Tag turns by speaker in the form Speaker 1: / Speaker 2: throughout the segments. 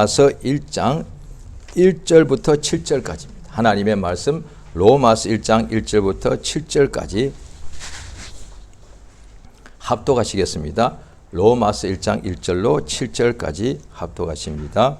Speaker 1: 로마서 1장 1절부터 7절까지입니다. 하나님의 말씀 로마서 1장 1절부터 7절까지 합독하시겠습니다. 로마서 1장 1절로 7절까지 합독하십니다.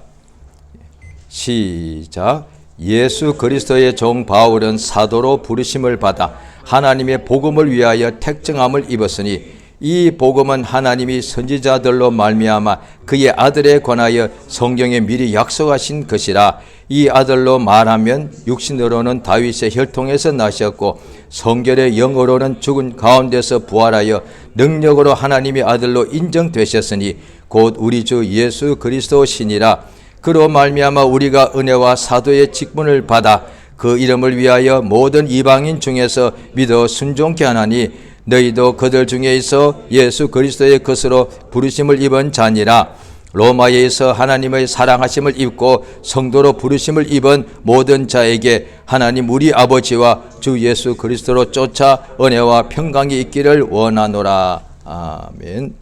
Speaker 1: 시작. 예수 그리스도의 종 바울은 사도로 부르심을 받아 하나님의 복음을 위하여 택정함을 입었으니 이 복음은 하나님이 선지자들로 말미암아 그의 아들에 관하여 성경에 미리 약속하신 것이라. 이 아들로 말하면 육신으로는 다윗의 혈통에서 나셨고 성결의 영으로는 죽은 가운데서 부활하여 능력으로 하나님의 아들로 인정되셨으니 곧 우리 주 예수 그리스도시니라. 그로 말미암아 우리가 은혜와 사도의 직분을 받아 그 이름을 위하여 모든 이방인 중에서 믿어 순종케 하나니 너희도 그들 중에 있어 예수 그리스도의 것으로 부르심을 입은 자니라. 로마에 있어 하나님의 사랑하심을 입고 성도로 부르심을 입은 모든 자에게 하나님 우리 아버지와 주 예수 그리스도로 쫓아 은혜와 평강이 있기를 원하노라. 아멘.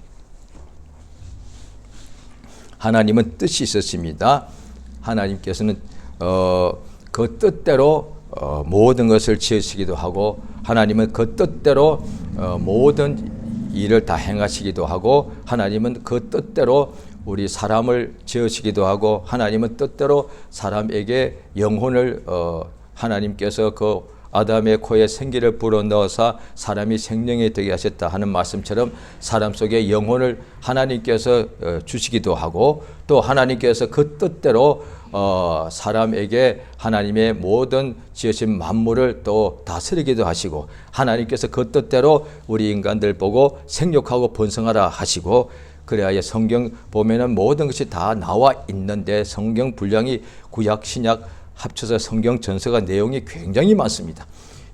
Speaker 1: 하나님은 뜻이 있었습니다. 하나님께서는 그 뜻대로 모든 것을 지으시기도 하고 하나님은 그 뜻대로 모든 일을 다 행하시기도 하고 하나님은 그 뜻대로 우리 사람을 지으시기도 하고 하나님은 뜻대로 사람에게 영혼을 하나님께서 그 아담의 코에 생기를 불어넣어서 사람이 생명이 되게 하셨다 하는 말씀처럼 사람 속에 영혼을 하나님께서 주시기도 하고 또 하나님께서 그 뜻대로 사람에게 하나님의 모든 지으신 만물을 또 다스리기도 하시고 하나님께서 그 뜻대로 우리 인간들 보고 생육하고 번성하라 하시고 그래야 성경 보면은 모든 것이 다 나와 있는데 성경 분량이 구약 신약 합쳐서 성경 전서가 내용이 굉장히 많습니다.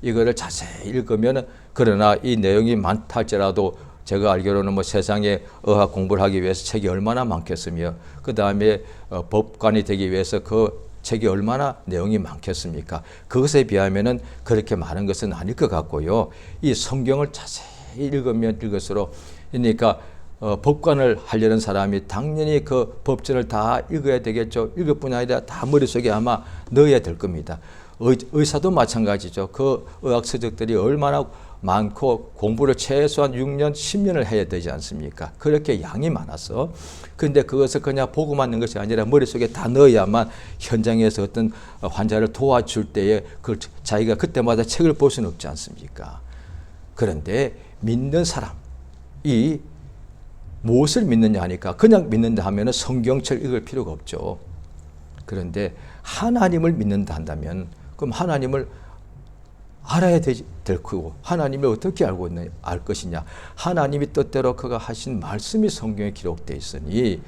Speaker 1: 이거를 자세히 읽으면 그러나 이 내용이 많다 할지라도 제가 알기로는 뭐 세상에 의학 공부를 하기 위해서 책이 얼마나 많겠으며 그 다음에 법관이 되기 위해서 그 책이 얼마나 내용이 많겠습니까? 그것에 비하면은 그렇게 많은 것은 아닐 것 같고요. 이 성경을 자세히 읽으면 읽을수록 그러니까 법관을 하려는 사람이 당연히 그 법전을 다 읽어야 되겠죠. 읽을 뿐 아니라 다 머릿속에 아마 넣어야 될 겁니다. 의사도 마찬가지죠. 그 의학 서적들이 얼마나 많고 공부를 최소한 6년, 10년을 해야 되지 않습니까? 그렇게 양이 많아서. 그런데 그것을 그냥 보고 맞는 것이 아니라 머릿속에 다 넣어야만 현장에서 어떤 환자를 도와줄 때에 그 자기가 그때마다 책을 볼 수는 없지 않습니까? 그런데 믿는 사람이 무엇을 믿느냐 하니까 그냥 믿는다 하면 성경책을 읽을 필요가 없죠. 그런데 하나님을 믿는다 한다면 그럼 하나님을 알아야 될 거고 하나님을 어떻게 알 것이냐. 하나님이 뜻대로 그가 하신 말씀이 성경에 기록되어 있으니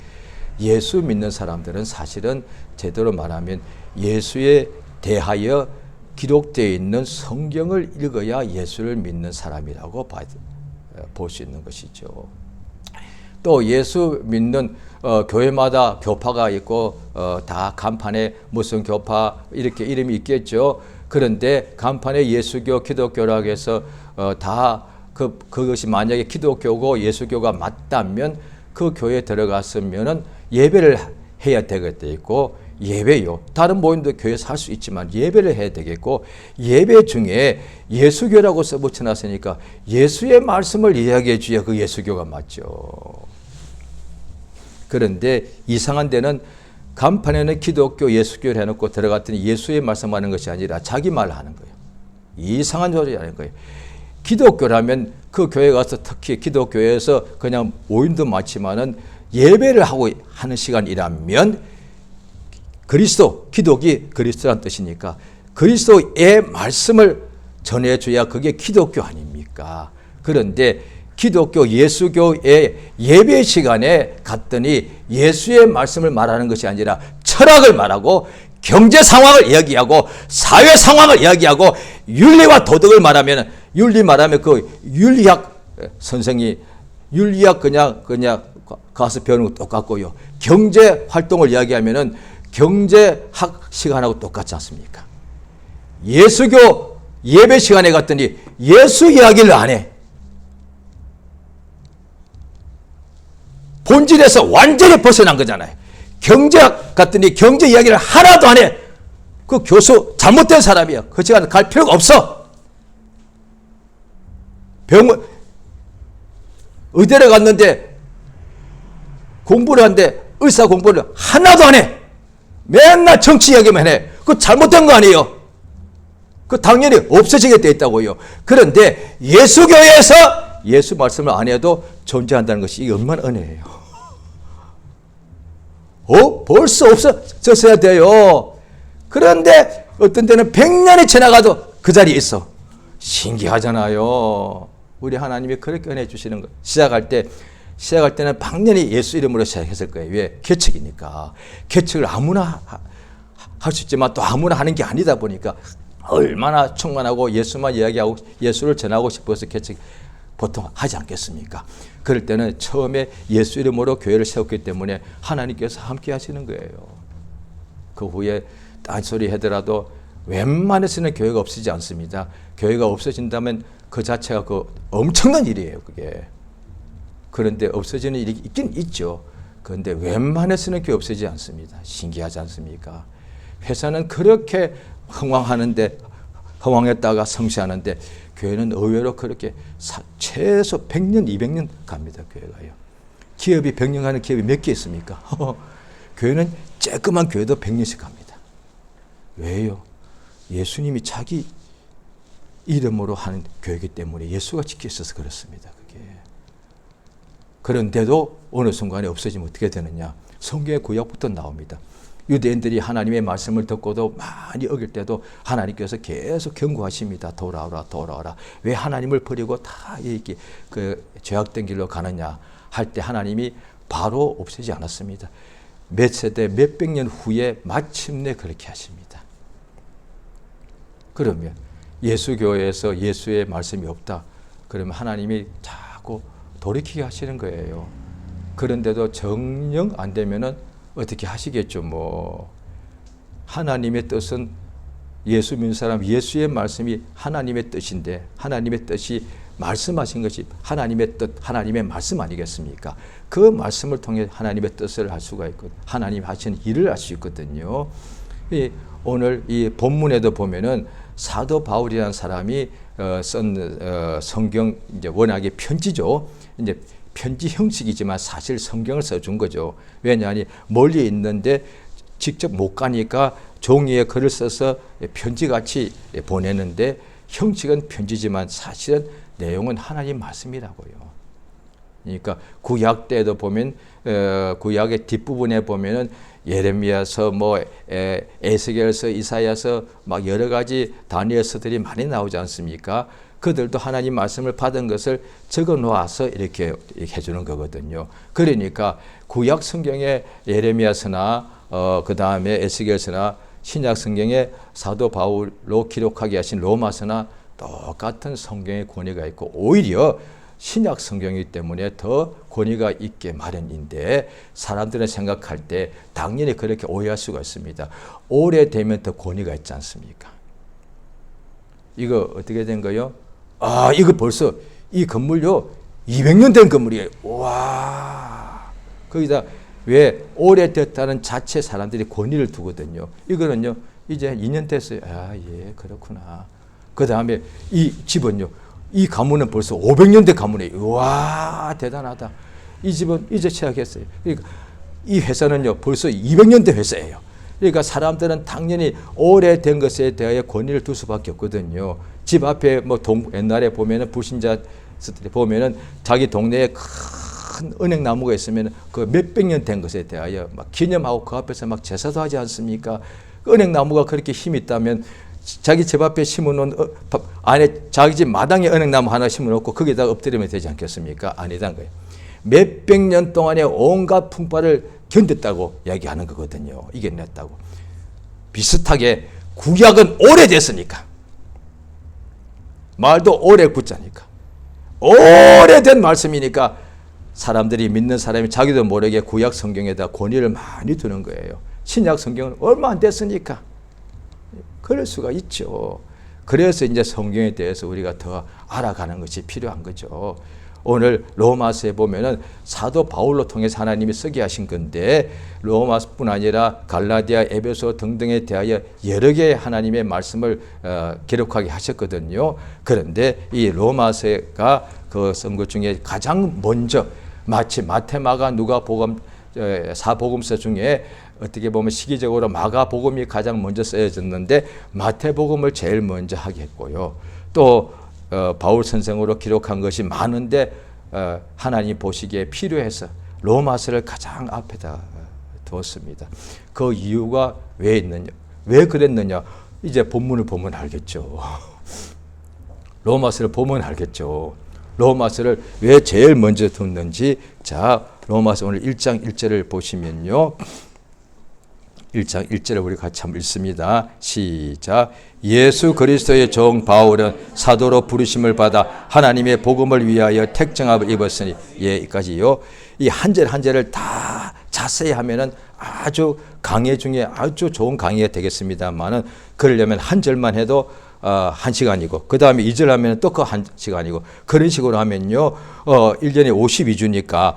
Speaker 1: 예수 믿는 사람들은 사실은 제대로 말하면 예수에 대하여 기록되어 있는 성경을 읽어야 예수를 믿는 사람이라고 볼 수 있는 것이죠. 또 예수 믿는 교회마다 교파가 있고 다 간판에 무슨 교파 이렇게 이름이 있겠죠. 그런데 간판에 예수교, 기독교라고 해서 다 그것이 만약에 기독교고 예수교가 맞다면 그 교회에 들어갔으면은 예배를 해야 되겠고 예배요. 다른 모임도 교회에서 할 수 있지만 예배를 해야 되겠고 예배 중에 예수교라고 써붙여놨으니까 예수의 말씀을 이야기해 줘야 그 예수교가 맞죠. 그런데 이상한 데는 간판에는 기독교, 예수교를 해놓고 들어갔더니 예수의 말씀하는 것이 아니라 자기 말을 하는 거예요. 이상한 소리 하는 거예요. 기독교라면 그 교회 가서 특히 기독교에서 그냥 모임도 많지만은 예배를 하고 하는 시간이라면 그리스도, 기독이 그리스도란 뜻이니까 그리스도의 말씀을 전해줘야 그게 기독교 아닙니까? 그런데 기독교, 예수교의 예배 시간에 갔더니 예수의 말씀을 말하는 것이 아니라 철학을 말하고 경제 상황을 이야기하고 사회 상황을 이야기하고 윤리와 도덕을 말하면 윤리 말하면 그 윤리학 선생이 윤리학 그냥 가서 배우는 거 똑같고요. 경제 활동을 이야기하면은 경제학 시간하고 똑같지 않습니까? 예수교 예배 시간에 갔더니 예수 이야기를 안 해. 본질에서 완전히 벗어난 거잖아요. 경제학 갔더니 경제 이야기를 하나도 안 해. 그 교수 잘못된 사람이야. 그 시간 갈 필요가 없어. 병원, 의대를 갔는데 공부를 하는데 의사 공부를 하나도 안 해. 맨날 정치 이야기만 해. 그거 잘못된 거 아니에요. 그 당연히 없어지게 돼 있다고요. 그런데 예수교회에서 예수 말씀을 안 해도 존재한다는 것이 이게 얼마나 은혜예요. 벌써 없어졌어야 돼요. 그런데 어떤 때는 100년이 지나가도 그 자리에 있어. 신기하잖아요. 우리 하나님이 그렇게 은혜 주시는 거. 시작할 때는 당연히 예수 이름으로 시작했을 거예요. 왜? 개척이니까. 개척을 아무나 할 수 있지만 또 아무나 하는 게 아니다 보니까 얼마나 충만하고 예수만 이야기하고 예수를 전하고 싶어서 개척 보통 하지 않겠습니까? 그럴 때는 처음에 예수 이름으로 교회를 세웠기 때문에 하나님께서 함께 하시는 거예요. 그 후에 딴소리 하더라도 웬만해서는 교회가 없어지지 않습니다. 교회가 없어진다면 그 자체가 그 엄청난 일이에요. 그게. 그런데 없어지는 일이 있긴 있죠. 그런데 웬만해서는 교회 없어지지 않습니다. 신기하지 않습니까? 회사는 그렇게 흥왕했다가 성취하는데 교회는 의외로 그렇게 최소 100년, 200년 갑니다. 교회가요. 기업이 100년 가는 기업이 몇 개 있습니까? 교회는 쬐끄만 교회도 100년씩 갑니다. 왜요? 예수님이 자기 이름으로 하는 교회이기 때문에 예수가 지켜 있어서 그렇습니다. 그게. 그런데도 어느 순간에 없어지면 어떻게 되느냐? 성경의 구약부터 나옵니다. 유대인들이 하나님의 말씀을 듣고도 많이 어길 때도 하나님께서 계속 경고하십니다. 돌아오라, 돌아오라. 왜 하나님을 버리고 다 이렇게 그 죄악된 길로 가느냐 할 때 하나님이 바로 없애지 않았습니다. 몇 세대, 몇백 년 후에 마침내 그렇게 하십니다. 그러면 예수교회에서 예수의 말씀이 없다. 그러면 하나님이 자꾸 돌이키게 하시는 거예요. 그런데도 정녕 안 되면은 어떻게 하시겠죠, 뭐. 하나님의 뜻은 예수 믿는 사람, 예수의 말씀이 하나님의 뜻인데, 하나님의 뜻이 말씀하신 것이 하나님의 뜻, 하나님의 말씀 아니겠습니까? 그 말씀을 통해 하나님의 뜻을 할 수가 있고, 하나님 하시는 일을 할 수 있거든요. 오늘 이 본문에도 보면은 사도 바울이라는 사람이 쓴 성경, 이제 워낙에 편지죠. 이제 편지 형식이지만 사실 성경을 써준 거죠. 왜냐하니 멀리 있는데 직접 못 가니까 종이에 글을 써서 편지같이 보내는데 형식은 편지지만 사실은 내용은 하나님 말씀이라고요. 그러니까 구약 때도 보면 구약의 뒷부분에 보면은 예레미야서, 뭐 에스겔서, 이사야서 막 여러 가지 다니엘서들이 많이 나오지 않습니까? 그들도 하나님 말씀을 받은 것을 적어 놓아서 이렇게 해주는 거거든요. 그러니까 구약 성경의 예레미야서나 그 다음에 에스겔서나 신약 성경의 사도 바울로 기록하게 하신 로마서나 똑같은 성경의 권위가 있고 오히려 신약 성경이기 때문에 더 권위가 있게 마련인데 사람들은 생각할 때 당연히 그렇게 오해할 수가 있습니다. 오래되면 더 권위가 있지 않습니까? 이거 어떻게 된 거요? 아, 이거 벌써 이 건물요 200년 된 건물이에요. 와, 거기다 왜 오래됐다는 자체 사람들이 권위를 두거든요. 이거는요 이제 2년 됐어요. 아, 예, 그렇구나. 그 다음에 이 집은요, 이 가문은 벌써 500년 된 가문이에요. 와, 대단하다. 이 집은 이제 시작했어요. 그러니까 이 회사는요 벌써 200년 된 회사예요. 그러니까 사람들은 당연히 오래된 것에 대하여 권위를 둘 수밖에 없거든요. 집 앞에 뭐 옛날에 보면은 불신자들이 보면은 자기 동네에 큰 은행나무가 있으면 그 몇백 년 된 것에 대하여 막 기념하고 그 앞에서 막 제사도 하지 않습니까? 그 은행나무가 그렇게 힘이 있다면 자기 집 앞에 심어놓은 안에 자기 집 마당에 은행나무 하나 심어놓고 거기다가 엎드리면 되지 않겠습니까? 아니단 거예요. 몇백 년 동안의 온갖 풍파를 견뎠다고 이야기하는 거거든요. 이겨냈다고. 비슷하게 구약은 오래됐으니까. 말도 오래 굳자니까. 오래된 말씀이니까 사람들이 믿는 사람이 자기도 모르게 구약 성경에다 권위를 많이 두는 거예요. 신약 성경은 얼마 안 됐으니까. 그럴 수가 있죠. 그래서 이제 성경에 대해서 우리가 더 알아가는 것이 필요한 거죠. 오늘 로마서에 보면은 사도 바울로 통해서 하나님이 쓰게 하신 건데 로마서뿐 아니라 갈라디아, 에베소 등등에 대하여 여러 개의 하나님의 말씀을 기록하게 하셨거든요. 그런데 이 로마서가 그 선거 중에 가장 먼저 마치 마태마가 누가복음 사복음서 중에 어떻게 보면 시기적으로 마가복음이 가장 먼저 쓰여졌는데 마태복음을 제일 먼저 하게 했고요. 또 바울 선생으로 기록한 것이 많은데 하나님 보시기에 필요해서 로마서를 가장 앞에다 두었습니다. 그 이유가 왜 있느냐? 왜 그랬느냐? 이제 본문을 보면 알겠죠. 로마서를 보면 알겠죠. 로마서를 왜 제일 먼저 뒀는지. 자, 로마서 오늘 1장 1절을 보시면요. 1장 1절을 우리 같이 한번 읽습니다. 시작. 예수 그리스도의 종 바울은 사도로 부르심을 받아 하나님의 복음을 위하여 택정함을 입었으니. 예, 여기까지요. 이 한 절 한 절을 다 자세히 하면은 아주 강의 중에 아주 좋은 강의가 되겠습니다만은 그러려면 한 절만 해도 1시간이고 그 다음에 2절 하면 또 그 1시간이고 그런 식으로 하면요 1년에 52주니까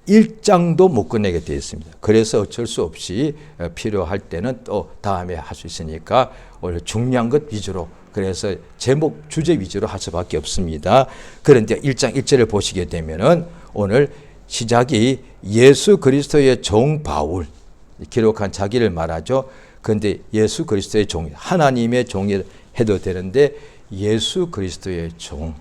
Speaker 1: 1장도 못 끝내게 되어 있습니다. 그래서 어쩔 수 없이 필요할 때는 또 다음에 할 수 있으니까 오늘 중요한 것 위주로, 그래서 제목 주제 위주로 할 수밖에 없습니다. 그런데 1장 1절을 보시게 되면은 오늘 시작이 예수 그리스도의 종 바울 기록한 자기를 말하죠. 그런데 예수 그리스도의 종, 하나님의 종이 해도 되는데 예수 그리스도의 종.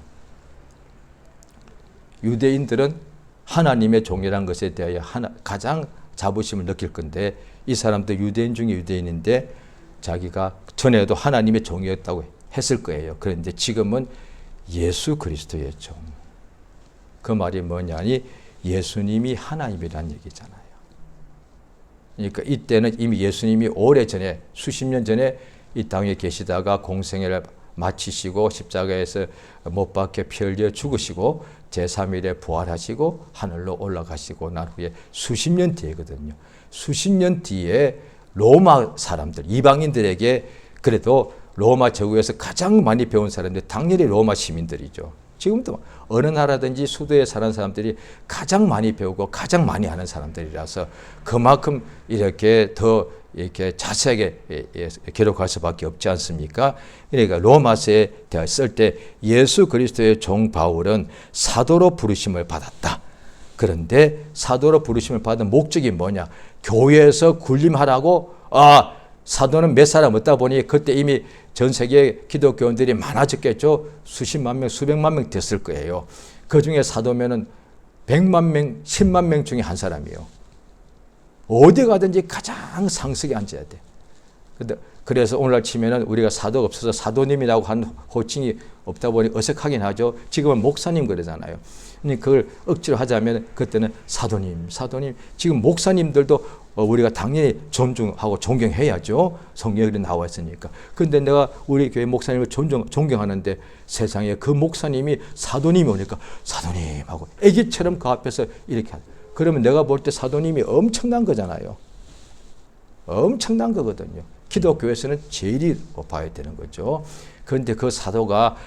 Speaker 1: 유대인들은 하나님의 종이라는 것에 대하여 가장 자부심을 느낄 건데 이 사람도 유대인 중에 유대인인데 자기가 전에도 하나님의 종이었다고 했을 거예요. 그런데 지금은 예수 그리스도의 종. 그 말이 뭐냐니 예수님이 하나님이라는 얘기잖아요. 그러니까 이때는 이미 예수님이 오래전에 수십 년 전에 이 땅에 계시다가 공생애를 마치시고 십자가에서 못 박혀 피 흘려 죽으시고 제3일에 부활하시고 하늘로 올라가시고 난 후에 수십 년 뒤에거든요. 수십 년 뒤에 로마 사람들, 이방인들에게 그래도 로마 제국에서 가장 많이 배운 사람들 당연히 로마 시민들이죠. 지금도 어느 나라든지 수도에 사는 사람들이 가장 많이 배우고 가장 많이 아는 사람들이라서 그만큼 이렇게 더 이렇게 자세하게 기록할 수밖에 없지 않습니까? 그러니까 로마서에 쓸 때 예수 그리스도의 종 바울은 사도로 부르심을 받았다. 그런데 사도로 부르심을 받은 목적이 뭐냐? 교회에서 군림하라고. 사도는 몇 사람 없다 보니 그때 이미 전 세계 기독교인들이 많아졌겠죠. 수십만 명, 수백만 명 됐을 거예요. 그 중에 사도면은 100만 명, 10만 명 중에 한 사람이에요. 어디 가든지 가장 상석에 앉아야 돼. 그래서 오늘날 치면은 우리가 사도가 없어서 사도님이라고 한 호칭이 없다 보니 어색하긴 하죠. 지금은 목사님 그러잖아요. 그걸 억지로 하자면 그때는 사도님. 지금 목사님들도 우리가 당연히 존중하고 존경해야죠. 성경에 나와 있으니까. 그런데 내가 우리 교회 목사님을 존경하는데 세상에 그 목사님이 사도님이 오니까 사도님 하고 애기처럼 그 앞에서 이렇게 하죠. 그러면 내가 볼 때 사도님이 엄청난 거잖아요. 엄청난 거거든요. 기독교에서는 제일이 봐야 되는 거죠. 그런데 그 사도가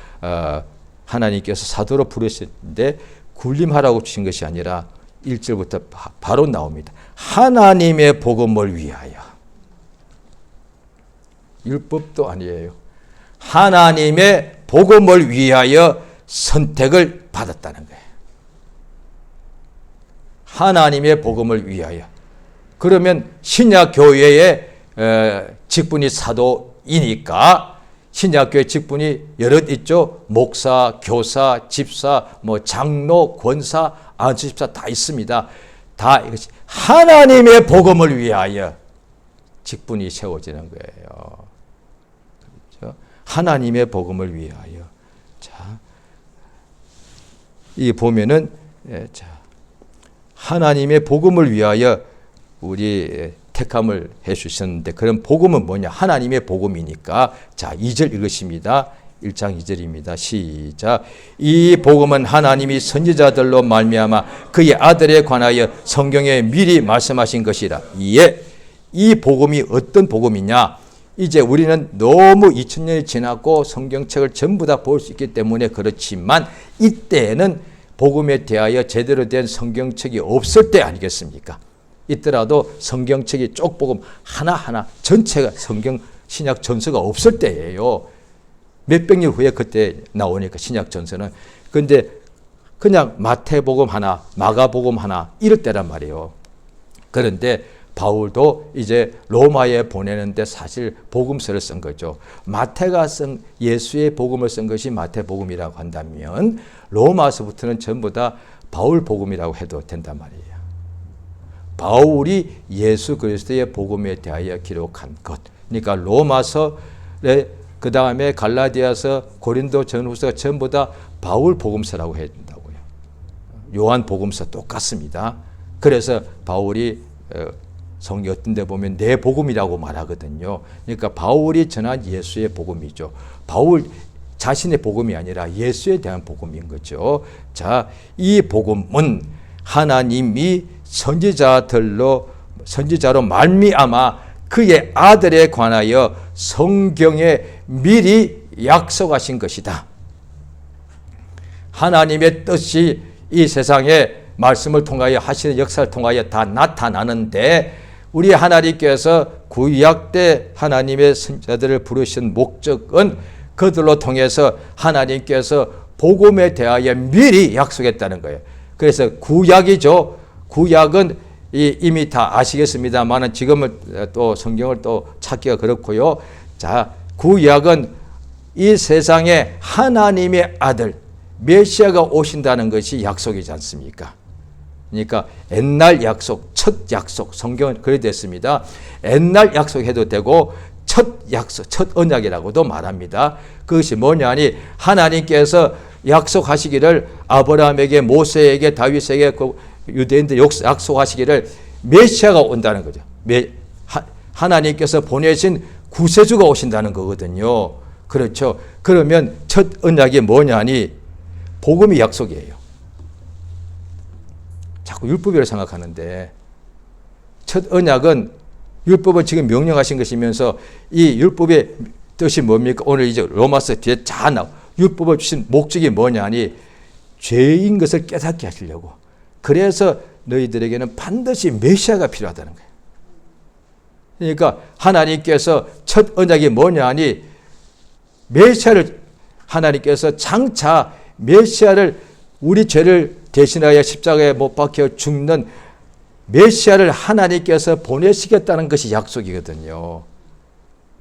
Speaker 1: 하나님께서 사도로 부르셨는데 군림하라고 주신 것이 아니라 1절부터 바로 나옵니다. 하나님의 복음을 위하여. 율법도 아니에요. 하나님의 복음을 위하여 선택을 받았다는 거예요. 하나님의 복음을 위하여. 그러면 신약교회의 직분이 사도이니까 신약교회 직분이 여럿 있죠. 목사, 교사, 집사, 장로, 권사, 안수집사 다 있습니다. 다 이것이 하나님의 복음을 위하여 직분이 세워지는 거예요. 그렇죠? 하나님의 복음을 위하여. 자, 이 보면은 하나님의 복음을 위하여 우리 택함을 해주셨는데 그런 복음은 뭐냐? 하나님의 복음이니까. 자, 2절 읽으십니다. 1장 2절입니다. 시작. 이 복음은 하나님이 선지자들로 말미암아 그의 아들에 관하여 성경에 미리 말씀하신 것이라. 이 복음이 어떤 복음이냐? 이제 우리는 너무 2000년이 지났고 성경책을 전부 다 볼 수 있기 때문에 그렇지만 이때에는 복음에 대하여 제대로 된 성경책이 없을 때 아니겠습니까? 있더라도 성경책이 쪽복음 하나하나 전체가 성경 신약 전서가 없을 때예요. 몇백 년 후에 그때 나오니까 신약 전서는. 그런데 그냥 마태복음 하나, 마가복음 하나 이럴 때란 말이에요. 그런데 바울도 이제 로마에 보내는데 사실 복음서를 쓴 거죠. 마태가 쓴 예수의 복음을 쓴 것이 마태복음이라고 한다면 로마서부터는 전부 다 바울 복음이라고 해도 된단 말이에요. 바울이 예수 그리스도의 복음에 대하여 기록한 것. 그러니까 로마서에 그 다음에 갈라디아서, 고린도 전후서가 전부 다 바울 복음서라고 해야 된다고요. 요한 복음서 똑같습니다. 그래서 바울이 성경 어떤 데 보면 내 복음이라고 말하거든요. 그러니까 바울이 전한 예수의 복음이죠. 바울 자신의 복음이 아니라 예수에 대한 복음인 거죠. 자, 이 복음은 하나님이 선지자로 말미암아 그의 아들에 관하여 성경에 미리 약속하신 것이다. 하나님의 뜻이 이 세상에 말씀을 통하여 하시는 역사를 통하여 다 나타나는데 우리 하나님께서 구약 때 하나님의 선지자들을 부르신 목적은 그들로 통해서 하나님께서 복음에 대하여 미리 약속했다는 거예요. 그래서 구약이죠. 구약은 이미 다 아시겠습니다만 지금은 또 성경을 또 찾기가 그렇고요. 자, 구약은 이 세상에 하나님의 아들 메시아가 오신다는 것이 약속이지 않습니까? 그러니까 옛날 약속, 첫 약속, 성경은 그래 됐습니다. 옛날 약속해도 되고 첫 약속, 첫 언약이라고도 말합니다. 그것이 뭐냐니 하나님께서 약속하시기를 아브라함에게, 모세에게, 다윗에게, 유대인들 약속하시기를 메시아가 온다는 거죠. 하나님께서 보내신 구세주가 오신다는 거거든요. 그렇죠. 그러면 첫 언약이 뭐냐니 복음이 약속이에요. 자꾸 율법이라고 생각하는데 첫 언약은 율법을 지금 명령하신 것이면서 이 율법의 뜻이 뭡니까? 오늘 이제 로마서 뒤에 잘 나와. 율법을 주신 목적이 뭐냐니 죄인 것을 깨닫게 하시려고. 그래서 너희들에게는 반드시 메시아가 필요하다는 거예요. 그러니까 하나님께서 첫 언약이 뭐냐니 메시아를 하나님께서 장차 메시아를 우리 죄를 대신하여 십자가에 못 박혀 죽는 메시아를 하나님께서 보내시겠다는 것이 약속이거든요.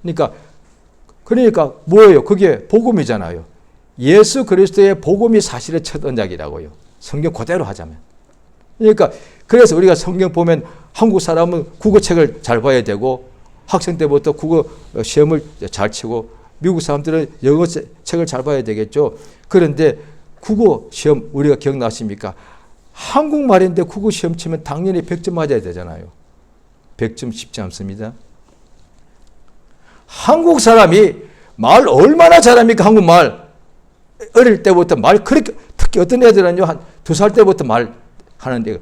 Speaker 1: 그러니까 뭐예요? 그게 복음이잖아요. 예수 그리스도의 복음이 사실의 첫 언약이라고요. 성경 그대로 하자면. 그러니까 그래서 우리가 성경 보면 한국 사람은 국어책을 잘 봐야 되고 학생 때부터 국어 시험을 잘 치고 미국 사람들은 영어 책을 잘 봐야 되겠죠. 그런데 국어 시험 우리가 기억나십니까? 한국말인데 국어 시험 치면 당연히 100점 맞아야 되잖아요. 100점 쉽지 않습니다. 한국 사람이 말 얼마나 잘합니까? 한국말. 어릴 때부터 말 그렇게, 특히 어떤 애들은요, 한 2살 때부터 말 하는데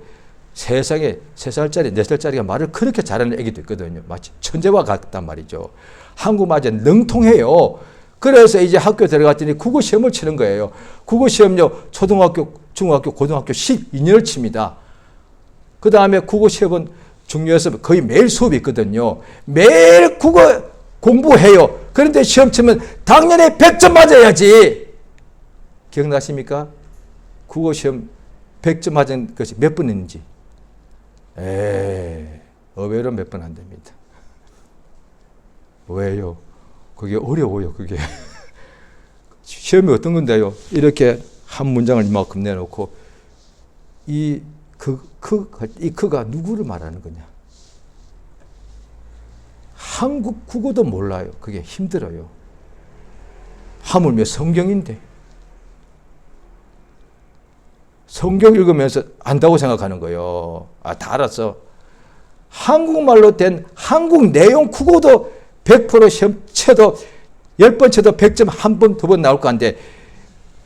Speaker 1: 세상에 3살짜리, 4살짜리가 말을 그렇게 잘하는 애기도 있거든요. 마치 천재와 같단 말이죠. 한국말이 능통해요. 그래서 이제 학교 들어갔더니 국어 시험을 치는 거예요. 국어 시험요, 초등학교, 중학교, 고등학교 12년을 칩니다. 그 다음에 국어 시험은 중요해서 거의 매일 수업이 있거든요. 매일 국어 공부해요. 그런데 시험 치면 당연히 100점 맞아야지. 기억나십니까? 국어 시험 100점 맞은 것이 몇 번 있는지. 의외로 몇 번 안 됩니다. 왜요? 그게 어려워요, 그게. 시험이 어떤 건데요? 이렇게 한 문장을 이만큼 내놓고, 이 그가 누구를 말하는 거냐? 한국 국어도 몰라요. 그게 힘들어요. 하물며 성경인데. 성경 읽으면서 안다고 생각하는 거예요. 다 알았어. 한국말로 된 한국 내용 국어도 100% 시험 쳐도 10번 쳐도 100점 한 번, 두 번 나올 거 한데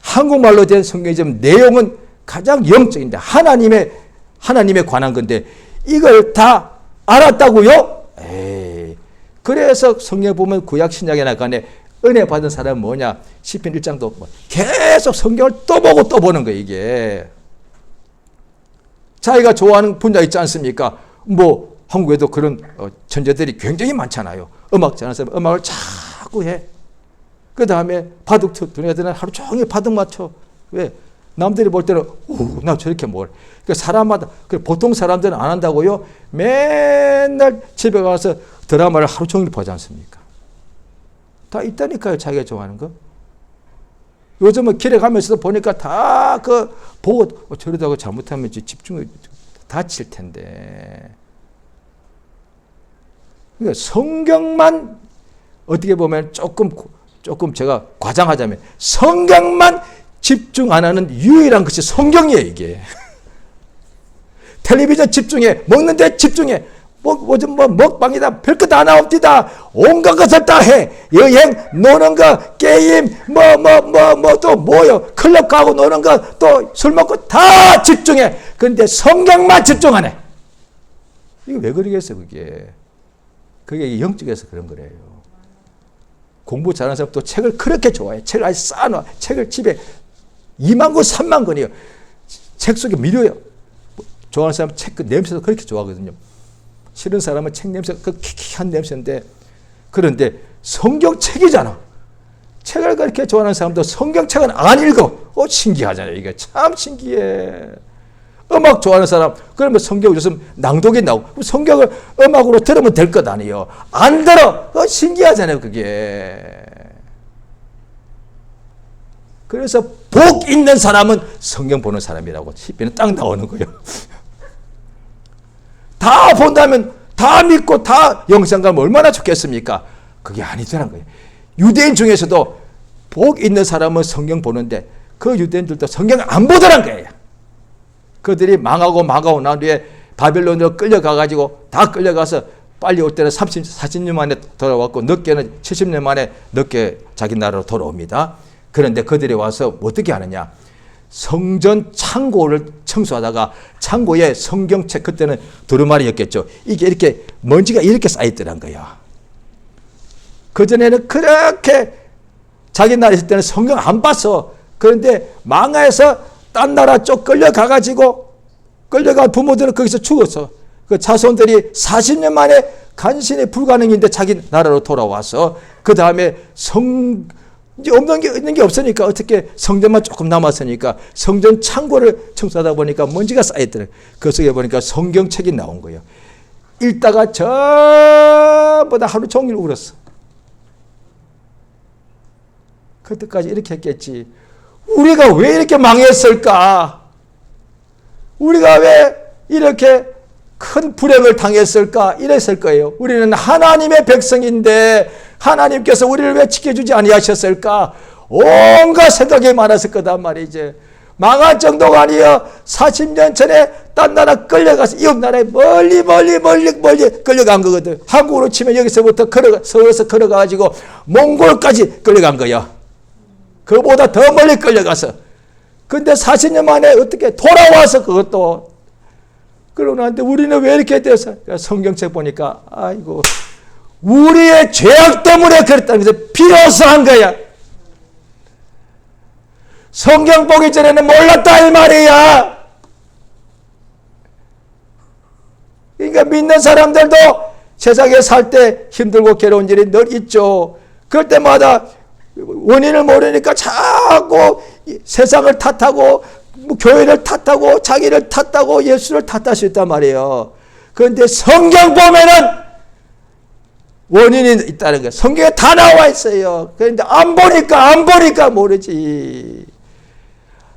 Speaker 1: 한국말로 된 성경의 내용은 가장 영적인데 하나님에 관한 건데 이걸 다 알았다고요? 그래서 성경 보면 구약 신약이나 간에 은혜 받은 사람은 뭐냐? 시편 1장도 계속 성경을 또 보고 또 보는 거예요, 이게. 자기가 좋아하는 분야 있지 않습니까? 뭐 한국에도 그런 천재들이 굉장히 많잖아요. 음악 잘하는 사람 음악을 자꾸 해. 그 다음에 바둑 두는 애들은 하루 종일 바둑 맞춰. 왜? 남들이 볼 때는 나 저렇게 뭘. 그러니까 사람마다 보통 사람들은 안 한다고요. 맨날 집에 가서 드라마를 하루 종일 보지 않습니까? 다 있다니까요. 자기가 좋아하는 거. 요즘은 길에 가면서도 보니까 다 그 보고 저러다가 잘못하면 집중을 다칠 텐데. 그러니까 성경만 어떻게 보면 조금 제가 과장하자면 성경만 집중 안 하는 유일한 것이 성경이에요, 이게. 텔레비전 집중해, 먹는데 집중해. 요즘 먹방이다, 별것 다 나옵니다. 온갖 것을 다 해. 여행, 노는 거, 게임, 또 뭐요. 클럽 가고 노는 거, 또 술 먹고 다 집중해. 그런데 성경만 집중 안 해. 이거 왜 그러겠어요, 그게. 그게 영적에서 그런 거래요. 공부 잘하는 사람 또 책을 그렇게 좋아해. 책을 아주 쌓아놔. 책을 집에 2만 권, 3만 권이요. 책 속에 미료요. 좋아하는 사람 책 그 냄새도 그렇게 좋아하거든요. 싫은 사람은 책 냄새, 그 킥킥한 냄새인데, 그런데 성경책이잖아. 책을 그렇게 좋아하는 사람도 성경책은 안 읽어. 신기하잖아요. 이게 참 신기해. 음악 좋아하는 사람, 그러면 성경을 요즘 낭독이 나오고, 성경을 음악으로 들으면 될 것 아니에요. 안 들어. 신기하잖아요, 그게. 그래서 복 있는 사람은 성경 보는 사람이라고 시편에 딱 나오는 거예요. 다 본다면 다 믿고 다 영생 가면 얼마나 좋겠습니까? 그게 아니더란 거예요. 유대인 중에서도 복 있는 사람은 성경 보는데 그 유대인들도 성경 안 보더란 거예요. 그들이 망하고 난 뒤에 바벨론으로 끌려가가지고 다 끌려가서 빨리 올 때는 40년 만에 돌아왔고 늦게는 70년 만에 늦게 자기 나라로 돌아옵니다. 그런데 그들이 와서 어떻게 하느냐? 성전 창고를 청소하다가 창고에 성경책, 그때는 두루마리였겠죠. 이게 이렇게 먼지가 이렇게 쌓여있더란 거야. 그전에는 그렇게 자기 나라 있을 때는 성경 안 봤어. 그런데 망하에서 딴 나라 쪽 끌려가가지고 끌려간 부모들은 거기서 죽었어. 그 자손들이 40년 만에 간신히 불가능인데 자기 나라로 돌아와서 그 다음에 이제 있는 게 없으니까 어떻게 성전만 조금 남았으니까 성전 창고를 청소하다 보니까 먼지가 쌓였더래. 그 속에 보니까 성경책이 나온 거예요. 읽다가 전부 다 하루 종일 울었어. 그때까지 이렇게 했겠지. 우리가 왜 이렇게 망했을까? 우리가 왜 이렇게 큰 불행을 당했을까? 이랬을 거예요. 우리는 하나님의 백성인데 하나님께서 우리를 왜 지켜주지 아니하셨을까? 온갖 생각이 많았을 거단 말이지. 망할 정도가 아니여 40년 전에 딴 나라 끌려가서 이웃 나라에 멀리 끌려간 거거든. 한국으로 치면 여기서부터 서울에서 걸어가가지고 몽골까지 끌려간 거야. 그보다 더 멀리 끌려가서. 근데 40년 만에 어떻게 돌아와서 그것도. 그러는데 우리는 왜 이렇게 돼서? 성경책 보니까 아이고 우리의 죄악 때문에 그랬다는 것을 비로소 한 거야. 성경 보기 전에는 몰랐다 이 말이야. 그러니까 믿는 사람들도 세상에 살 때 힘들고 괴로운 일이 늘 있죠. 그럴 때마다 원인을 모르니까 자꾸 세상을 탓하고 교회를 탓하고 자기를 탓하고 예수를 탓할 수 있단 말이에요. 그런데 성경 보면은 원인이 있다는 거예요. 성경에 다 나와 있어요. 그런데 안 보니까 모르지.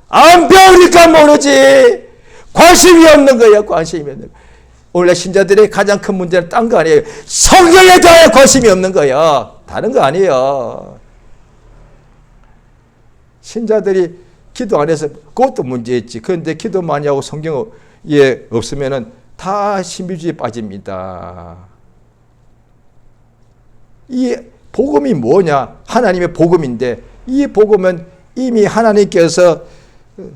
Speaker 1: 안 배우니까 모르지. 관심이 없는 거예요. 관심이 없는 거예요. 원래 신자들의 가장 큰 문제는 딴 거 아니에요. 성경에 대해 관심이 없는 거예요. 다른 거 아니에요. 신자들이 기도 안 해서 그것도 문제있지. 그런데 기도 많이 하고 성경에 없으면은 다 신비주의에 빠집니다. 이 복음이 뭐냐? 하나님의 복음인데 이 복음은 이미 하나님께서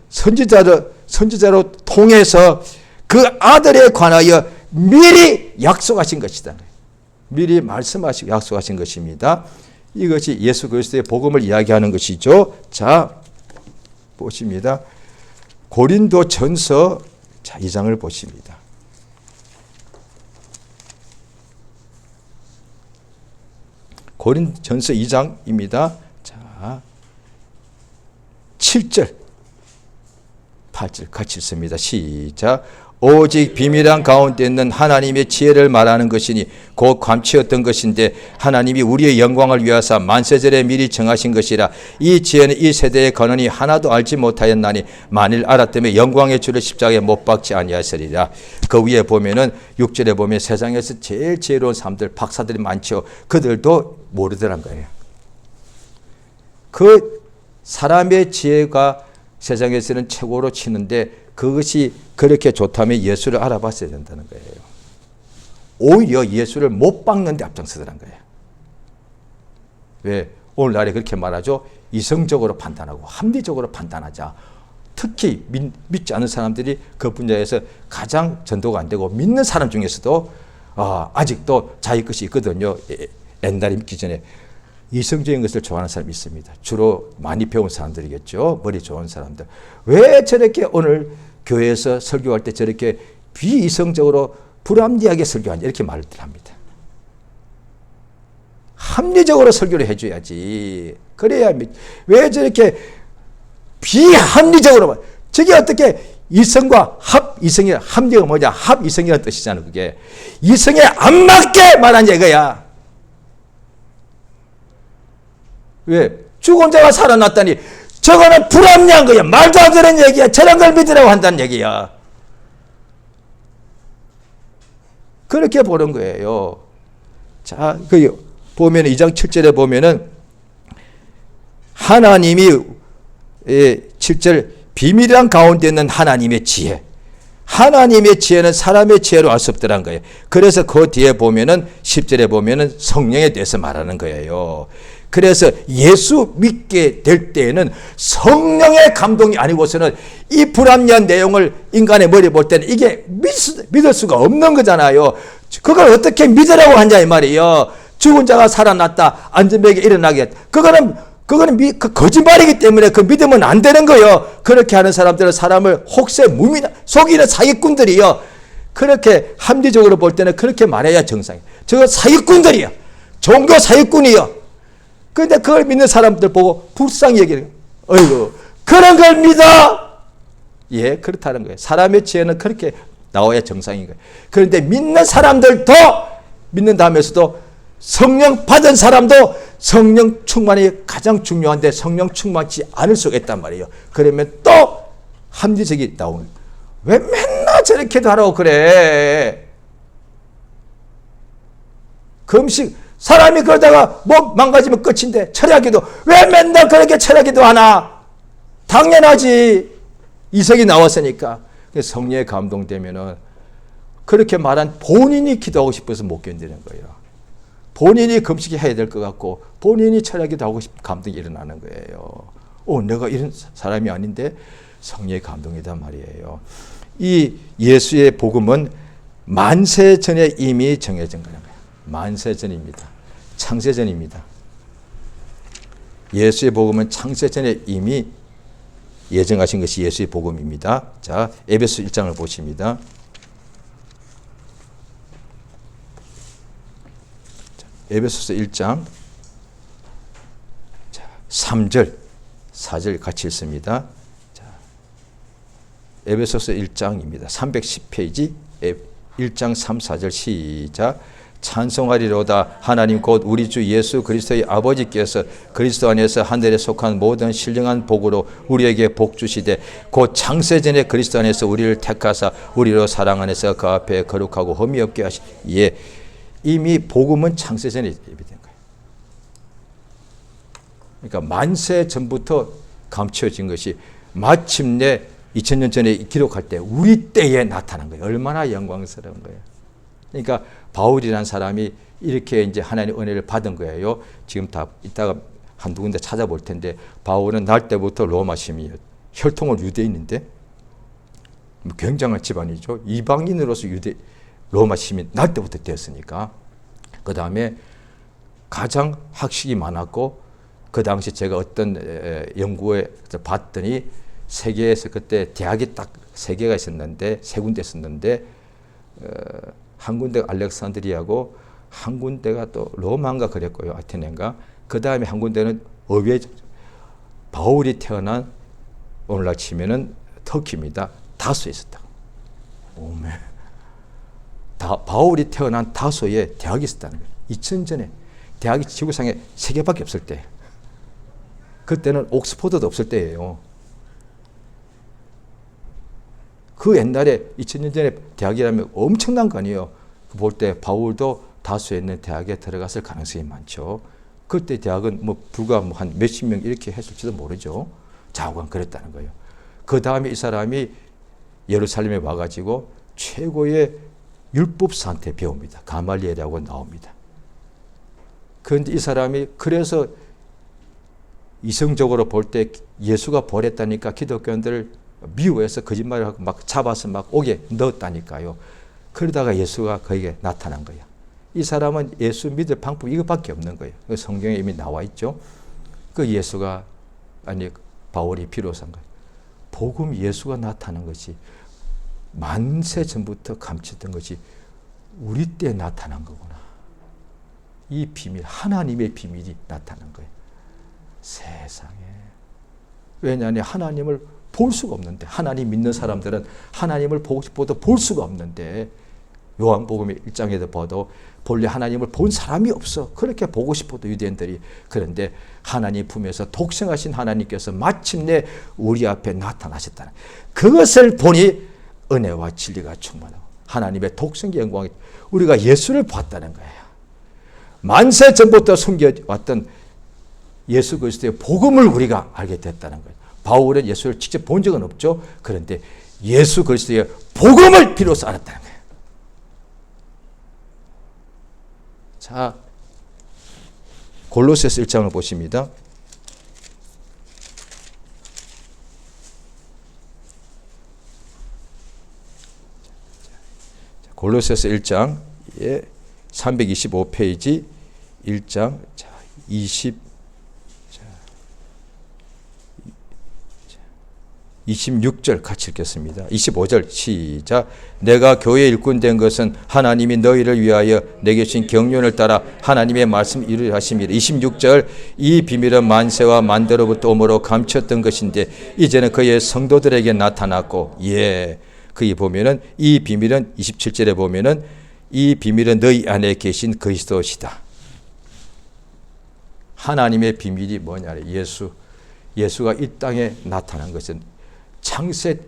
Speaker 1: 선지자로 통해서 그 아들에 관하여 미리 약속하신 것이다. 미리 말씀하시고 약속하신 것입니다. 이것이 예수 그리스도의 복음을 이야기하는 것이죠. 자, 보십니다. 고린도전서 자, 2장을 보십니다. 고린전서 2장입니다. 자, 7절, 8절 같이 읽습니다. 시작. 오직 비밀한 가운데 있는 하나님의 지혜를 말하는 것이니 곧 감추었던 것인데 하나님이 우리의 영광을 위하사 만세전에 미리 정하신 것이라. 이 지혜는 이 세대의 근원이 하나도 알지 못하였나니 만일 알았다면 영광의 주를 십자가에 못 박지 아니하시리라. 그 위에 보면은 6절에 보면 세상에서 제일 지혜로운 사람들, 박사들이 많죠. 그들도 모르더란 거예요. 그 사람의 지혜가 세상에서는 최고로 치는데 그것이 그렇게 좋다면 예수를 알아봤어야 된다는 거예요. 오히려 예수를 못 박는 데 앞장서더란 거예요. 왜? 오늘날에 그렇게 말하죠. 이성적으로 판단하고 합리적으로 판단하자. 특히 믿지 않는 사람들이 그 분야에서 가장 전도가 안 되고 믿는 사람 중에서도 아직도 자기 것이 있거든요. 옛날에 믿기 전에. 이성적인 것을 좋아하는 사람이 있습니다. 주로 많이 배운 사람들이겠죠. 머리 좋은 사람들. 왜 저렇게 오늘 교회에서 설교할 때 저렇게 비이성적으로 불합리하게 설교하냐 이렇게 말을 합니다. 합리적으로 설교를 해줘야지. 그래야 왜 저렇게 비합리적으로 저게 어떻게 이성과 합이성이 합리가 뭐냐? 합이성이라는 뜻이잖아. 그게 이성에 안 맞게 말한 얘기야. 왜? 죽은 자가 살아났다니 저거는 불합리한 거야. 말도 안 되는 얘기야. 저런 걸 믿으라고 한다는 얘기야. 그렇게 보는 거예요. 자, 보면 2장 7절에 보면은 하나님이 7절 비밀한 가운데 있는 하나님의 지혜. 하나님의 지혜는 사람의 지혜로 알 수 없더란 거예요. 그래서 그 뒤에 보면은 10절에 보면은 성령에 대해서 말하는 거예요. 그래서 예수 믿게 될 때에는 성령의 감동이 아니고서는 이 불합리한 내용을 인간의 머리에 볼 때는 이게 믿을 수가 없는 거잖아요. 그걸 어떻게 믿으라고 하냐 이 말이에요. 죽은 자가 살아났다. 안전하게 일어나게. 그거는 거짓말이기 때문에 그 믿으면 안 되는 거예요. 그렇게 하는 사람들은 사람을 혹세 무민 속이는 사기꾼들이요. 그렇게 합리적으로 볼 때는 그렇게 말해야 정상이에요. 저거 사기꾼들이요. 종교 사기꾼이요. 그런데 그걸 믿는 사람들 보고 불쌍히 얘기해요. 어이구, 그런 걸 믿어? 예, 그렇다는 거예요. 사람의 지혜는 그렇게 나와야 정상인 거예요. 그런데 믿는 사람들도 믿는다면서도 성령 받은 사람도 성령 충만이 가장 중요한데 성령 충만치 않을 수가 있단 말이에요. 그러면 또 합리적이 나오는 거예요. 왜 맨날 저렇게도 하라고 그래? 금식 사람이 그러다가 뭐 망가지면 끝인데 철야기도 왜 맨날 그렇게 철야기도 하나? 당연하지. 이성이 나왔으니까. 성령에 감동되면은 그렇게 말한 본인이 기도하고 싶어서 못 견디는 거예요. 본인이 금식해야 될 것 같고 본인이 철야기도 하고 싶은 감동이 일어나는 거예요. 내가 이런 사람이 아닌데 성령의 감동이단 말이에요. 이 예수의 복음은 만세 전에 이미 정해진 거예요. 만세 전입니다. 창세전입니다. 예수의 복음은 창세전에 이미 예정하신 것이 예수의 복음입니다. 자, 에베소 1장을 보십니다. 에베소서 1장 3절, 4절 같이 읽습니다. 자, 에베소서 1장입니다. 310페이지 1장 3, 4절 시작. 찬송하리로다. 하나님 곧 우리 주 예수 그리스도의 아버지께서 그리스도 안에서 하늘에 속한 모든 신령한 복으로 우리에게 복 주시되 곧 창세전에 그리스도 안에서 우리를 택하사 우리로 사랑 안에서 그 앞에 거룩하고 흠이 없게 하시. 예, 이미 복음은 창세전에 예비된 거예요. 그러니까 만세 전부터 감춰진 것이 마침내 2000년 전에 기록할 때 우리 때에 나타난 거예요. 얼마나 영광스러운 거예요. 그러니까 바울이라는 사람이 이렇게 이제 하나님의 은혜를 받은 거예요. 지금 다 이따가 한두 군데 찾아볼 텐데 바울은 날 때부터 로마 시민이에요. 혈통은 유대인인데 굉장한 집안이죠. 이방인으로서 로마 시민 날 때부터 되었으니까. 그 다음에 가장 학식이 많았고 그 당시 제가 어떤 연구에 봤더니 세계에서 그때 대학이 딱 세 개가 있었는데, 세 군데 있었는데, 한 군데가 알렉산드리아고, 한 군데가 또 로마인가 그랬고요. 아테네인가. 그 다음에 한 군데는 의회, 바울이 태어난, 오늘날 치면은 터키입니다. 다소에 있었다고. 오메. 바울이 태어난 다소에 대학이 있었다는 거예요. 2000전에 대학이 지구상에 3개밖에 없을 때. 그때는 옥스퍼드도 없을 때예요. 그 옛날에 2000년 전에 대학이라면 엄청난 거 아니에요. 볼 때 바울도 다수에 있는 대학에 들어갔을 가능성이 많죠. 그때 대학은 뭐 불과 한 몇십 명 이렇게 했을지도 모르죠. 자오간 그랬다는 거예요. 그 다음에 이 사람이 예루살렘에 와가지고 최고의 율법사한테 배웁니다. 가말리엘이라고 나옵니다. 그런데 이 사람이 그래서 이성적으로 볼 때 예수가 보냈다니까 기독교인들을 미워해서 거짓말을 하고 막 잡아서 막 옥에 넣었다니까요. 그러다가 예수가 거기에 나타난 거예요. 이 사람은 예수 믿을 방법이 이것밖에 없는 거예요. 성경에 이미 나와 있죠. 그 예수가, 아니 바울이 비로소한 거예요. 복음 예수가 나타난 것이 만세 전부터 감췄던 것이 우리 때 나타난 거구나. 이 비밀, 하나님의 비밀이 나타난 거예요. 세상에. 왜냐하면 하나님을 볼 수가 없는데, 하나님 믿는 사람들은 하나님을 보고 싶어도 볼 수가 없는데, 요한복음 1장에도 봐도 본래 하나님을 본 사람이 없어. 그렇게 보고 싶어도 유대인들이. 그런데 하나님 품에서 독생하신 하나님께서 마침내 우리 앞에 나타나셨다는, 그것을 보니 은혜와 진리가 충만하고 하나님의 독생의 영광이, 우리가 예수를 봤다는 거예요. 만세 전부터 숨겨왔던 예수 그리스도의 복음을 우리가 알게 됐다는 거예요. 바울은 예수를 직접 본 적은 없죠. 그런데 예수 그리스도의 복음을 비로소 알았다는 거예요. 자, 골로새서 1장을 보십니다. 골로새서 1장에 325페이지 1장 26절 같이 읽겠습니다. 25절 시작. 내가 교회 일꾼 된 것은 하나님이 너희를 위하여 내게 주신 경륜을 따라 하나님의 말씀 이루려 하심이라. 26절. 이 비밀은 만세와 만대로부터 오므로 감췄던 것인데 이제는 그의 성도들에게 나타났고, 예, 거기 보면은 이 비밀은 27절에 보면은 이 비밀은 너희 안에 계신 그리스도시다. 하나님의 비밀이 뭐냐? 예수가 이 땅에 나타난 것은 창세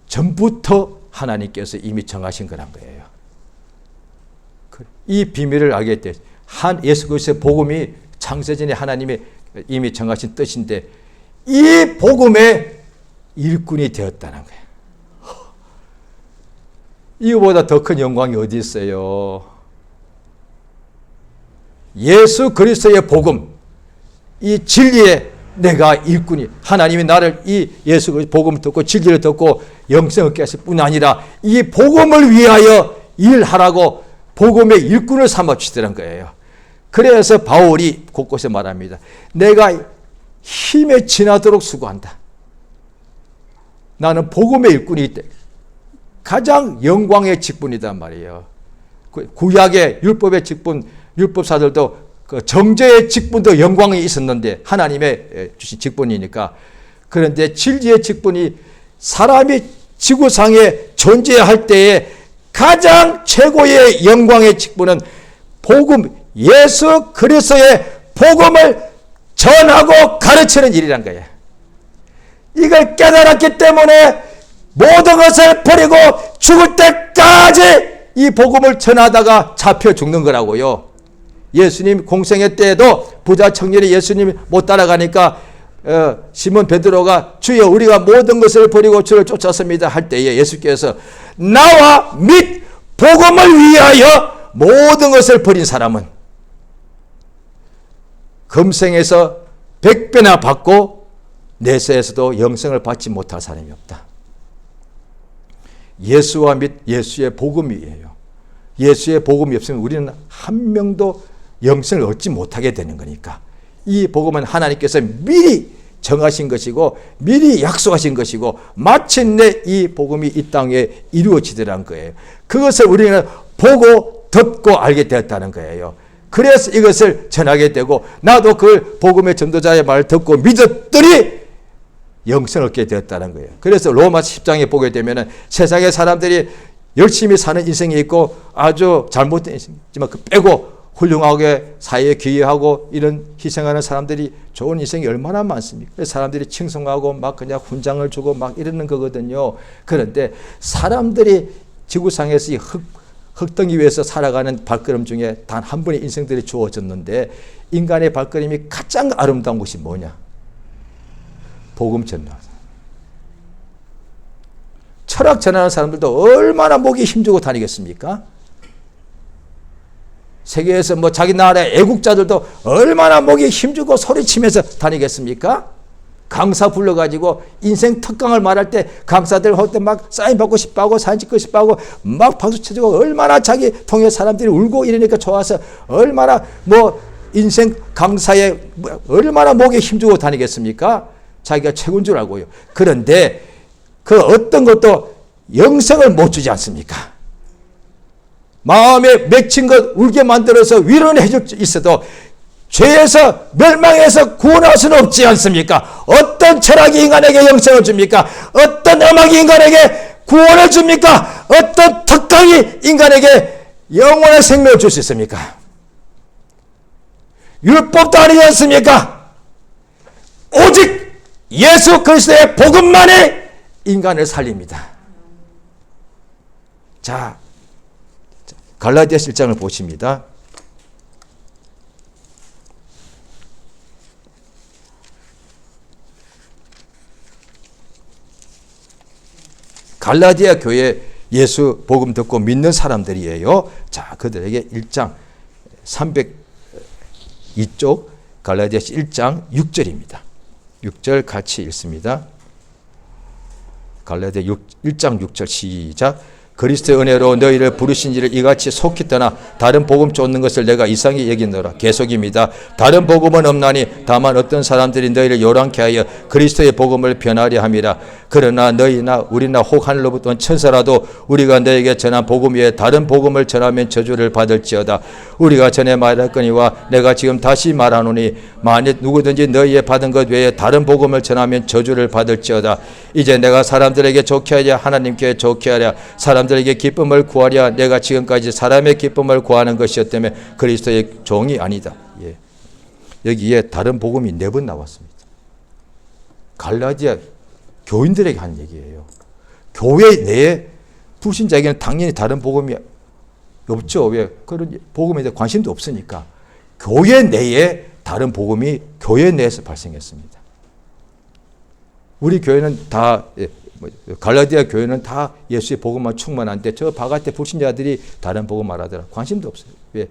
Speaker 1: 전부터 하나님께서 이미 정하신 거란 거예요. 이 비밀을 알게 돼. 예수 그리스도의 복음이 창세전에 하나님이 이미 정하신 뜻인데 이 복음의 일꾼이 되었다는 거예요. 이거보다 더 큰 영광이 어디 있어요? 예수 그리스도의 복음, 이 진리의 내가 일꾼이, 하나님이 나를 이 예수 그리스도 복음을 듣고 진리를 듣고 영생을 얻게 하실 뿐 아니라 이 복음을 위하여 일하라고 복음의 일꾼을 삼아 주시더란 거예요. 그래서 바울이 곳곳에 말합니다. 내가 힘에 지나도록 수고한다. 나는 복음의 일꾼이 있다. 가장 영광의 직분이단 말이에요. 구약의 율법의 직분, 율법사들도 그 정죄의 직분도 영광이 있었는데 하나님의 주신 직분이니까. 그런데 진리의 직분이 사람이 지구상에 존재할 때에 가장 최고의 영광의 직분은 복음, 예수 그리스도의 복음을 전하고 가르치는 일이란 거예요. 이걸 깨달았기 때문에 모든 것을 버리고 죽을 때까지 이 복음을 전하다가 잡혀 죽는 거라고요. 예수님 공생애 때에도 부자 청년이 예수님이 못 따라가니까 시몬 베드로가 주여 우리가 모든 것을 버리고 주를 쫓았습니다 할 때에 예수께서 나와 및 복음을 위하여 모든 것을 버린 사람은 금생에서 100배나 받고 내세에서도 영생을 받지 못할 사람이 없다. 예수와 및 예수의 복음이에요. 예수의 복음이 없으면 우리는 한 명도 영생을 얻지 못하게 되는 거니까 이 복음은 하나님께서 미리 정하신 것이고 미리 약속하신 것이고 마침내 이 복음이 이 땅에 이루어지더란 거예요. 그것을 우리는 보고 듣고 알게 되었다는 거예요. 그래서 이것을 전하게 되고 나도 그 복음의 전도자의 말을 듣고 믿었더니 영생을 얻게 되었다는 거예요. 그래서 로마서 10장에 보게 되면 세상의 사람들이 열심히 사는 인생이 있고 아주 잘못된 인생이지만 그 빼고 훌륭하게 사회에 기여하고 이런 희생하는 사람들이 좋은 인생이 얼마나 많습니까? 그래서 사람들이 칭송하고 막 그냥 훈장을 주고 막 이러는 거거든요. 그런데 사람들이 지구상에서 이 흙덩이 위에서 살아가는 발걸음 중에 단 한 번의 인생들이 주어졌는데 인간의 발걸음이 가장 아름다운 것이 뭐냐? 복음 전하는 철학 전하는 사람들도 얼마나 목이 힘주고 다니겠습니까? 세계에서 뭐 자기 나라의 애국자들도 얼마나 목이 힘주고 소리치면서 다니겠습니까? 강사 불러가지고 인생 특강을 말할 때 강사들 할 때 막 사인 받고 싶어하고 사진 찍고 싶어하고 막 박수 쳐주고 얼마나 자기 통해 사람들이 울고 이러니까 좋아서 얼마나 뭐 인생 강사에 얼마나 목에 힘주고 다니겠습니까? 자기가 최고인 줄 알고요. 그런데 그 어떤 것도 영생을 못 주지 않습니까? 마음에 맺힌 것 울게 만들어서 위로는 해줄 수 있어도 죄에서 멸망해서 구원할 수는 없지 않습니까? 어떤 철학이 인간에게 영생을 줍니까? 어떤 음악이 인간에게 구원을 줍니까? 어떤 특강이 인간에게 영원한 생명을 줄 수 있습니까? 율법도 아니지 않습니까? 오직 예수 그리스도의 복음만이 인간을 살립니다. 자, 갈라디아서 1장을 보십니다. 갈라디아 교회 예수 복음 듣고 믿는 사람들이에요. 자, 그들에게 1장 302쪽 갈라디아서 1장 6절입니다. 6절 같이 읽습니다. 갈라디아 1장 6절 시작. 그리스도의 은혜로 너희를 부르신 이를 이같이 속히 떠나 다른 복음 쫓는 것을 내가 이상히 여기노라. 계속입니다. 다른 복음은 없나니 다만 어떤 사람들이 너희를 요란케 하여 그리스도의 복음을 변하려 함이라. 그러나 너희나 우리나 혹 하늘로부터 온 천사라도 우리가 너에게 전한 복음 외에 다른 복음을 전하면 저주를 받을지어다. 우리가 전에 말했거니와 내가 지금 다시 말하노니 만일 누구든지 너희의 받은 것 외에 다른 복음을 전하면 저주를 받을지어다. 이제 내가 사람들에게 좋게 하랴 하나님께 좋게 하랴 사람들에게 기쁨을 구하랴 내가 지금까지 사람의 기쁨을 구하는 것이었다며 그리스도의 종이 아니다. 예. 여기에 다른 복음이 4번 나왔습니다. 갈라디아 교인들에게 한 얘기예요. 교회 내에 불신자에게는 당연히 다른 복음이 없죠. 왜? 그런 복음에 대해 관심도 없으니까. 교회 내에 다른 복음이 교회 내에서 발생했습니다. 우리 교회는 다 갈라디아 교회는 다 예수의 복음만 충만한데 저 바깥에 불신자들이 다른 복음 말하더라. 관심도 없어요. 왜?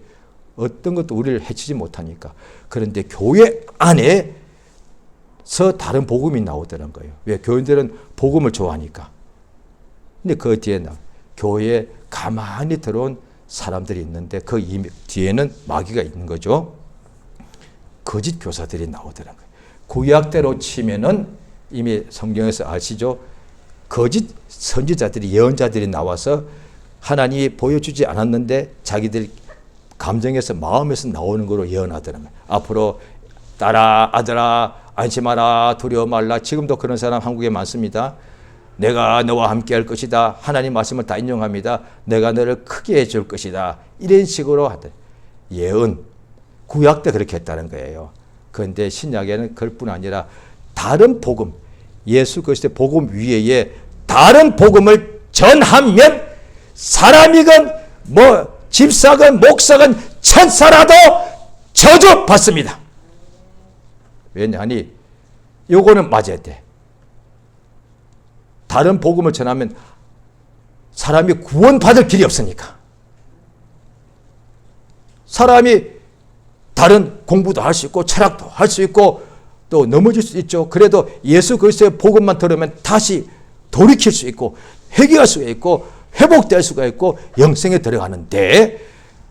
Speaker 1: 어떤 것도 우리를 해치지 못하니까. 그런데 교회 안에서 다른 복음이 나오더란 거예요. 왜? 교인들은 복음을 좋아하니까. 근데 그 뒤에 교회에 가만히 들어온 사람들이 있는데 그 뒤에는 마귀가 있는 거죠. 거짓 교사들이 나오더란 거예요. 구약대로 치면은 이미 성경에서 아시죠? 거짓 선지자들이 예언자들이 나와서 하나님이 보여주지 않았는데 자기들 감정에서 마음에서 나오는 거로 예언하더라고요. 앞으로 딸아 아들아 안심하라 두려워 말라. 지금도 그런 사람 한국에 많습니다. 내가 너와 함께 할 것이다. 하나님 말씀을 다 인용합니다. 내가 너를 크게 해줄 것이다. 이런 식으로 하던 예언. 구약 때 그렇게 했다는 거예요. 그런데 신약에는 그것뿐 아니라 다른 복음, 예수 그리스도의 복음 위에 다른 복음을 전하면 사람이건 뭐 집사건 목사건 천사라도 저주 받습니다. 왜냐하니 요거는 맞아야 돼. 다른 복음을 전하면 사람이 구원받을 길이 없으니까. 사람이 다른 공부도 할 수 있고 철학도 할 수 있고 또 넘어질 수 있죠. 그래도 예수 그리스도의 복음만 들으면 다시 돌이킬 수 있고 회개할 수가 있고 회복될 수가 있고 영생에 들어가는데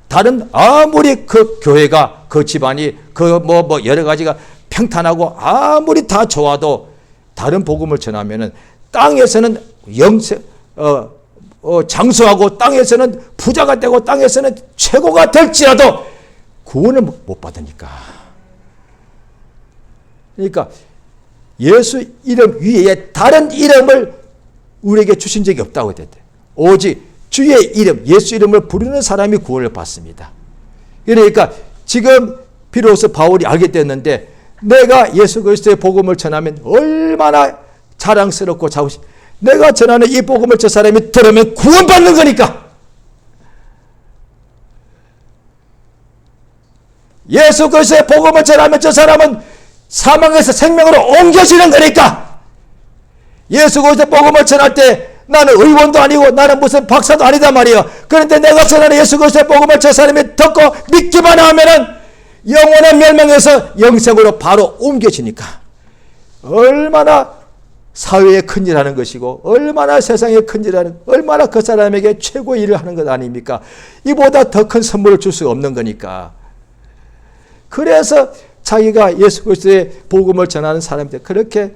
Speaker 1: 다른 아무리 그 교회가 그 집안이 그 뭐 여러 가지가 평탄하고 아무리 다 좋아도 다른 복음을 전하면은 땅에서는 장수하고 땅에서는 부자가 되고 땅에서는 최고가 될지라도 구원을 못 받으니까. 그러니까 예수 이름 위에 다른 이름을 우리에게 주신 적이 없다고 했대. 오직 주의 이름, 예수 이름을 부르는 사람이 구원을 받습니다. 그러니까 지금 비로소 바울이 알게 됐는데 내가 예수 그리스도의 복음을 전하면 얼마나 자랑스럽고 자부심. 내가 전하는 이 복음을 저 사람이 들으면 구원받는 거니까. 예수 그리스도의 복음을 전하면 저 사람은 사망에서 생명으로 옮겨지는 거니까. 예수 그리스도의 복음을 전할 때 나는 의원도 아니고 나는 무슨 박사도 아니다 말이에요. 그런데 내가 전하는 예수 그리스도의 복음을 저 사람이 듣고 믿기만 하면은 영원한 멸망에서 영생으로 바로 옮겨지니까. 얼마나 사회에 큰일하는 것이고 얼마나 세상에 큰일하는, 얼마나 그 사람에게 최고의 일을 하는 것 아닙니까? 이보다 더 큰 선물을 줄 수 없는 거니까. 그래서 자기가 예수 그리스도의 복음을 전하는 사람들 그렇게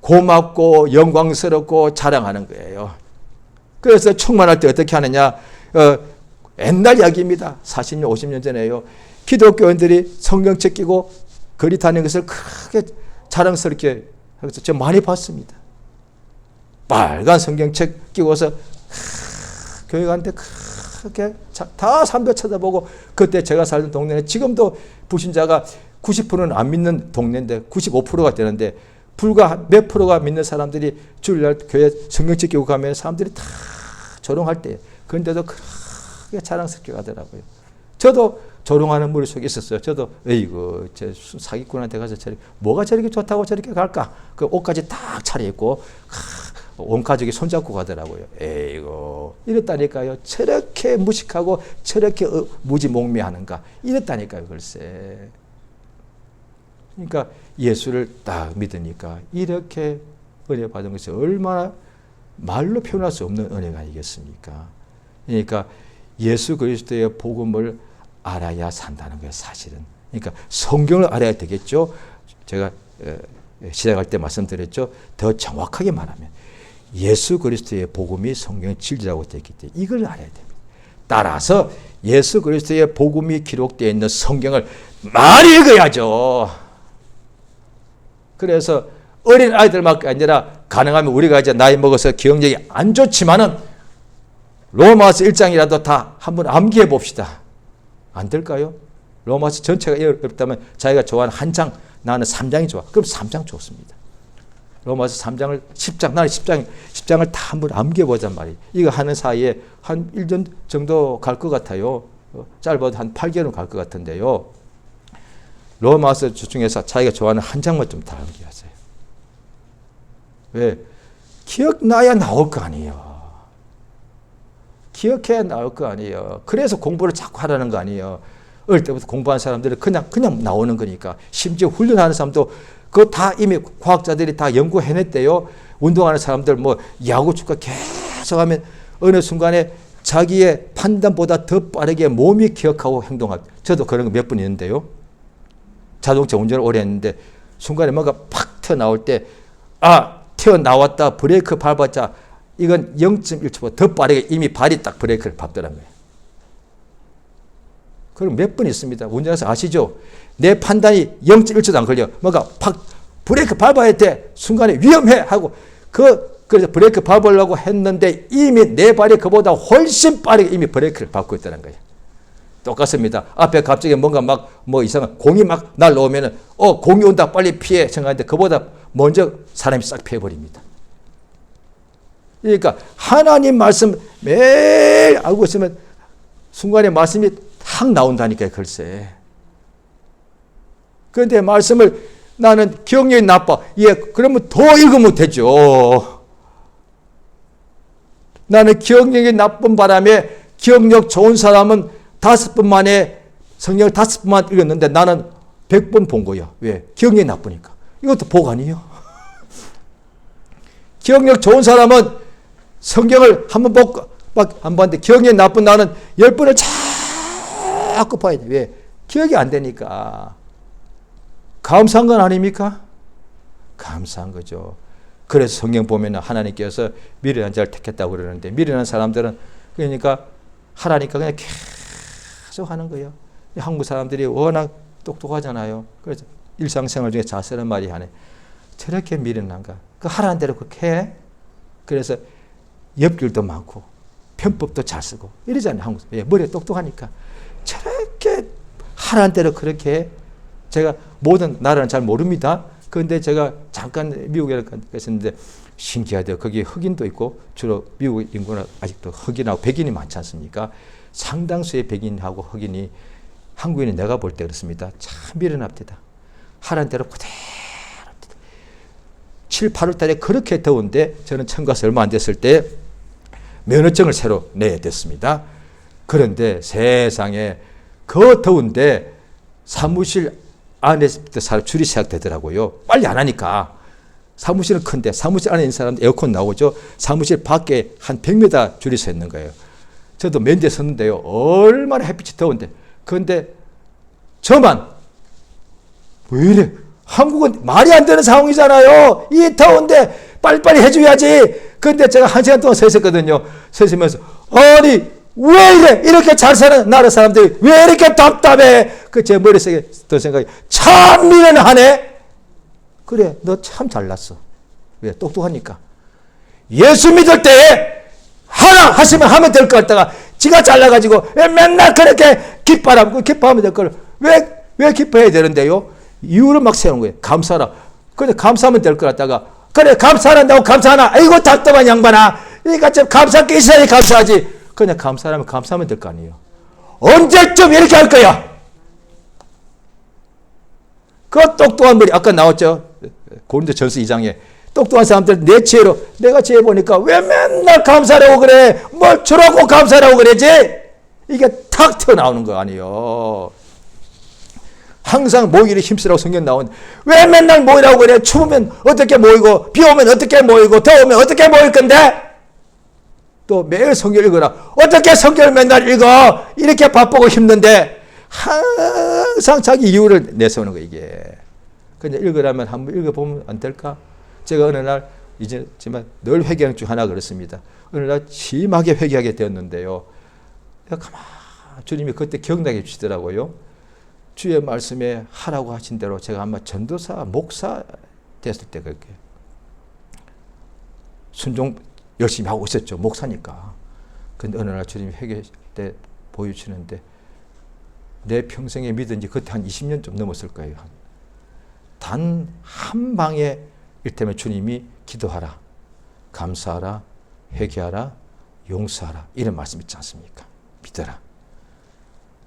Speaker 1: 고맙고 영광스럽고 자랑하는 거예요. 그래서 충만할 때 어떻게 하느냐? 옛날 이야기입니다. 40년, 50년 전에요. 기독교인들이 성경책 끼고 거리 다니는 것을 크게 자랑스럽게 해서 제가 많이 봤습니다. 빨간 성경책 끼고서 교회 가는데 크게 다 사람들 쳐다보고, 그때 제가 살던 동네는 지금도 불신자가 90%는 안 믿는 동네인데 95%가 되는데 불과 몇 프로가 믿는 사람들이 주일날 교회 성경책 끼고 가면 사람들이 다 조롱할 때, 그런데도 크게 자랑스럽게 가더라고요. 저도 조롱하는 무리 속에 있었어요. 저도 에이구 저 사기꾼한테 가서 뭐가 저렇게 좋다고 저렇게 갈까? 그 옷까지 딱 차려입고 온 가족이 손잡고 가더라고요. 에이구 이랬다니까요. 저렇게 무식하고 저렇게 무지몽매하는가 이랬다니까요. 글쎄. 그러니까 예수를 딱 믿으니까 이렇게 은혜 받은 것이 얼마나 말로 표현할 수 없는 은혜가 아니겠습니까? 그러니까 예수 그리스도의 복음을 알아야 산다는 거예요, 사실은. 그러니까 성경을 알아야 되겠죠. 제가 시작할 때 말씀드렸죠. 더 정확하게 말하면 예수 그리스도의 복음이 성경의 진리라고 되어 있기 때문에 이걸 알아야 됩니다. 따라서 예수 그리스도의 복음이 기록되어 있는 성경을 많이 읽어야죠. 그래서 어린 아이들만이 아니라 가능하면 우리가 이제 나이 먹어서 기억력이 안 좋지만은 로마서 1장이라도 다 한번 암기해 봅시다. 안 될까요? 로마서 전체가 어렵다면 자기가 좋아하는 한 장, 나는 3장이 좋아. 그럼 3장 좋습니다. 로마서 3장을 10장, 나는 10장을 다 한번 암기해 보잔 말이에요. 이거 하는 사이에 한 1년 정도 갈 것 같아요. 짧아도 한 8개월은 갈 것 같은데요. 로마서 중에서 자기가 좋아하는 한 장만 좀 다 암기하세요. 왜? 기억나야 나올 거 아니에요. 기억해야 나올 거 아니에요. 그래서 공부를 자꾸 하라는 거 아니에요. 어릴 때부터 공부한 사람들은 그냥 나오는 거니까. 심지어 훈련하는 사람도 그거 다 이미 과학자들이 다 연구해냈대요. 운동하는 사람들 뭐 야구, 축구 계속 하면 어느 순간에 자기의 판단보다 더 빠르게 몸이 기억하고 행동하고. 저도 그런 거 몇 번 있는데요. 자동차 운전을 오래 했는데 순간에 뭔가 팍 튀어나올 때 튀어나왔다 브레이크 밟았자 이건 0.1초보다 더 빠르게 이미 발이 딱 브레이크를 밟더란 거예요. 그럼 몇 번 있습니다. 운전해서 아시죠? 내 판단이 0.1초도 안 걸려. 뭔가 팍 브레이크 밟아야 돼. 순간에 위험해 하고 그래서 브레이크 밟으려고 했는데 이미 내 발이 그보다 훨씬 빠르게 이미 브레이크를 밟고 있다는 거예요. 똑같습니다. 앞에 갑자기 뭔가 이상한 공이 막 날라오면은 공이 온다 빨리 피해 생각하는데 그보다 먼저 사람이 싹 피해버립니다. 그러니까 하나님 말씀 매일 알고 있으면 순간에 말씀이 탁 나온다니까요. 글쎄. 그런데 말씀을 나는 기억력이 나빠. 그러면 더 읽으면 되죠. 나는 기억력이 나쁜 바람에 기억력 좋은 사람은 5번 만에 성경을 5번만 읽었는데 나는 100번 본 거야. 왜? 기억력이 나쁘니까. 이것도 복 아니에요? 기억력 좋은 사람은 성경을 한 번 보고 한 번인데 기억력이 나쁜 나는 10번을 자꾸 봐야 돼. 왜? 기억이 안 되니까. 감사한 건 아닙니까? 감사한 거죠. 그래서 성경 보면 하나님께서 미련한 자를 택했다고 그러는데, 미련한 사람들은 그러니까 하라니까 그냥 계속 하는 거예요. 한국 사람들이 워낙 똑똑하잖아요. 그래서 일상생활 중에 잘 쓰는 말이 하네. 저렇게 미련한가? 그 하라는 대로 그렇게 해. 그래서 옆길도 많고 편법도 잘 쓰고 이러잖아요. 한국 머리가 똑똑하니까 저렇게 하라는 대로 그렇게 해. 제가 모든 나라는 잘 모릅니다. 그런데 제가 잠깐 미국에 갔었는데 신기하대요. 거기 흑인도 있고 주로 미국 인구는 아직도 흑인하고 백인이 많지 않습니까? 상당수의 백인하고 흑인이 한국인이 내가 볼 때 그렇습니다. 참 미련합니다. 하라는 대로 그대로 7, 8월 달에 그렇게 더운데 저는 처음 가서 얼마 안 됐을 때 면허증을 새로 내야 됐습니다. 그런데 세상에 그 더운데 사무실 안에서 줄이 시작되더라고요. 빨리 안 하니까. 사무실은 큰데 사무실 안에 있는 사람들 에어컨 나오죠. 사무실 밖에 한 100m 줄이 서 있는 거예요. 저도 맨 뒤에 섰는데요. 얼마나 햇빛이 더운데. 그런데 저만 왜 이래? 한국은 말이 안 되는 상황이잖아요. 이 더운데 빨리빨리 해줘야지. 그런데 제가 1시간 동안 서 있었거든요. 서 있으면서 아니 왜 이래? 이렇게 잘 사는 나라 사람들이 왜 이렇게 답답해? 그 제 머릿속에 든 생각이 참 미련하네. 그래, 너 참 잘났어. 왜? 똑똑하니까. 예수 믿을 때 하라 하시면 하면 될 것 같다가 지가 잘나가지고 왜 맨날 그렇게 기뻐하면 될 걸 왜 기뻐해야 되는데요? 이유를 막 세우는 거예요. 감사하라. 그래, 감사하면 될 것 같다가 그래, 감사한다고 감사하나? 아이고 답답한 양반아. 그러니까 좀 감사할 게 있어야지 감사하지. 그냥 감사하면 감사하면 될 거 아니에요. 언제쯤 이렇게 할 거야? 그 똑똑한 머리 아까 나왔죠. 고린도전서 2장에 똑똑한 사람들 내 지혜로 내가 지혜 보니까 왜 맨날 감사라고 그래? 뭘 주라고 감사라고 그러지? 이게 탁 튀어나오는 거 아니에요. 항상 모이기를 힘쓰라고 성경 나오는데 왜 맨날 모이라고 그래? 추우면 어떻게 모이고 비 오면 어떻게 모이고 더우면 어떻게 모일 건데? 또 매일 성경 읽어라. 어떻게 성경을 맨날 읽어? 이렇게 바쁘고 힘든데 항상 자기 이유를 내세우는 거 이게. 그냥 읽으라면 한번 읽어보면 안 될까? 제가 어느 날 이제지만 늘 회개하는 중 하나 그렇습니다. 어느 날 심하게 회개하게 되었는데요. 가만 주님이 그때 기억나게 해주시더라고요. 주의 말씀에 하라고 하신 대로 제가 아마 전도사, 목사 됐을 때 그렇게 순종 열심히 하고 있었죠. 목사니까. 근데 어느 날 주님이 회개 때 보여주시는데 내 평생에 믿은 지 그때 한 20년 좀 넘었을 거예요. 단 한 방에 이를테면 주님이 기도하라, 감사하라, 회개하라, 용서하라 이런 말씀 있지 않습니까? 믿어라.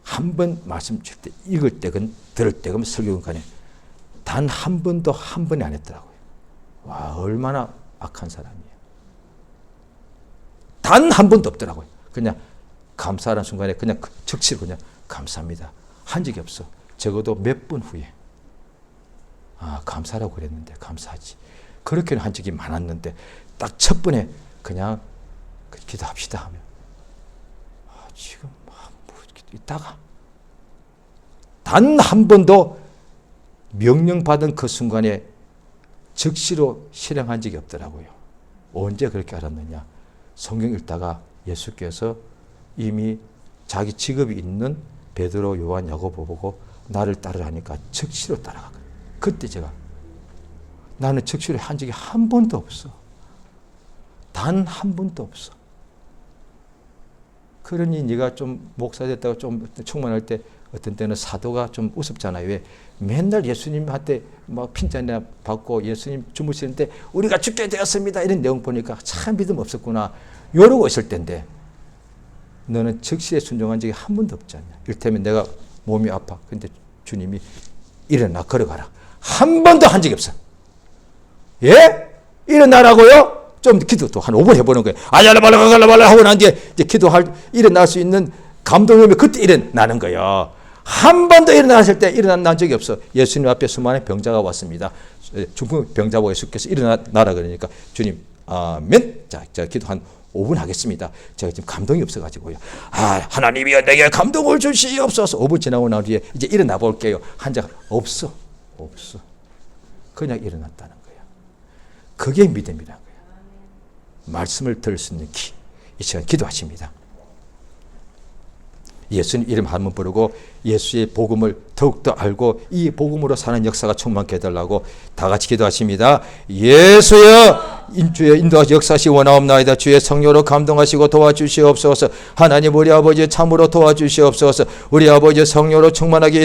Speaker 1: 한 번 말씀 줄 때 읽을 때건 들을 때건 설교건 간에 단 한 번도 한 번에 안 했더라고요. 와 얼마나 악한 사람이에요. 단 한 번도 없더라고요. 그냥 감사하는 순간에 그냥 즉시로 그냥 감사합니다. 한 적이 없어. 적어도 몇 번 후에 감사라고 그랬는데 감사하지. 그렇게는 한 적이 많았는데 딱 첫 번에 그냥 기도합시다 하면 지금 있다가 단 한 번도 명령받은 그 순간에 즉시로 실행한 적이 없더라고요. 언제 그렇게 알았느냐? 성경 읽다가 예수께서 이미 자기 직업이 있는 베드로, 요한, 야고보 보고 나를 따르라니까 즉시로 따라가거든요. 그때 제가 나는 즉시로 한 적이 한 번도 없어. 단 한 번도 없어. 그러니 네가 좀 목사 됐다고 좀 충만할 때 어떤 때는 사도가 좀 우습잖아요. 왜? 맨날 예수님한테 막 핀잔이나 받고 예수님 주무시는데 우리가 죽게 되었습니다. 이런 내용 보니까 참 믿음 없었구나. 이러고 있을 텐데 너는 즉시에 순종한 적이 한 번도 없지 않냐. 이를테면 내가 몸이 아파. 근데 주님이 일어나 걸어가라. 한 번도 한 적이 없어. 예? 일어나라고요? 좀 기도도 한 5분 해보는 거예요. 아야라발라발라발라 하고 난 뒤에 이제 기도할 일어날 수 있는 감동이 오면 그때 일어나는 거예요. 한 번도 일어났을 때 일어난 적이 없어. 예수님 앞에 수많은 병자가 왔습니다. 중풍 병자 보고 예수께서 일어나라 그러니까 주님 아멘. 자 기도 한 5분 하겠습니다. 제가 지금 감동이 없어가지고요. 하나님이여 내게 감동을 주시옵소서. 5분 지나고 난 뒤에 이제 일어나 볼게요. 한 적 없어. 없어. 그냥 일어났다는 거야. 그게 믿음이라는 거야. 말씀을 들을 수 있는 기. 이 시간 기도하십니다. 예수님 이름 한번 부르고 예수의 복음을 더욱더 알고 이 복음으로 사는 역사가 충만케 해달라고 다 같이 기도하십니다. 예수여, 주의 인도하시 역사시 원하옵나이다. 주의 성령으로 감동하시고 도와주시옵소서. 하나님 우리 아버지 참으로 도와주시옵소서. 우리 아버지 성령으로 충만하게